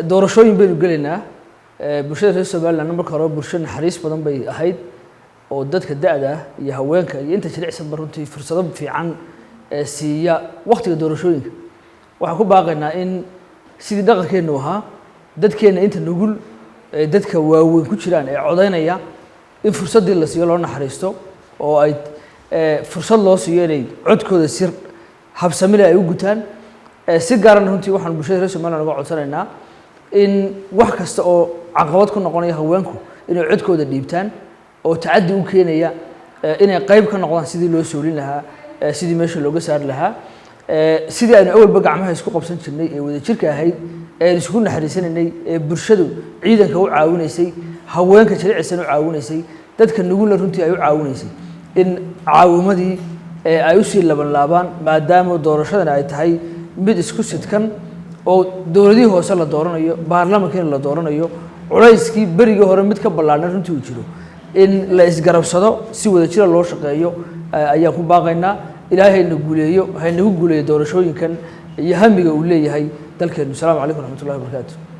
doorashooyin baynu gelaynaa bulshada reer Soomaaliland marka hore bulsho naxariis badan bay ahayd oo dadka da'da iyo haweenka iyo inta jilicsan runtii fursado fiican siiya waqtiga doorashooyinka waxaan ku baaqaynaa in sidii dhaqankeenu ahaa dadkeena inta nugul dadka waaweyn ku jiraan ee codeynaya in fursadii la siiyo loo naxariisto oo ay fursad loo siiyo inay codkooda sir habsamile ay u gutaan si gaar ah runtii waxaan bulshada reer Soomaaliland uga codsanaynaa in wax kasta oo caqabad ku noqonaya haweenku inay codkooda dhiibtaan oo tacaddi u keenaya inay qayb ka noqdaan sidii loo soolin lahaa sidii meesha looga saar lahaa sidii aynu awalba gacmaha isku qabsan jirnay ee wada jirka ahayd ee isku naxariisanaynay ee bulshadu ciidanka u caawinaysay haweenka jilicsan u caawinaysay dadka nugulna runtii ay u caawinaysay in caawimadii ay u sii laban maadaama doorashadan ay tahay mid isku sidkan oo dowladii hoose la dooranayo baarlamaanka la dooranayo culayskii berigii hore mid ka ballaaran runtii u jiro in la isgarabsado si wada jira loo shaqeeyo ayaan ku baaqaynaa ilaahay na guuleeyo haynagu guuleeyo doorashooyinkan iyo hamiga uu leeyahay dalkeenu. Assalaamu calaykum waraxmatullaahi wabarakaatuh.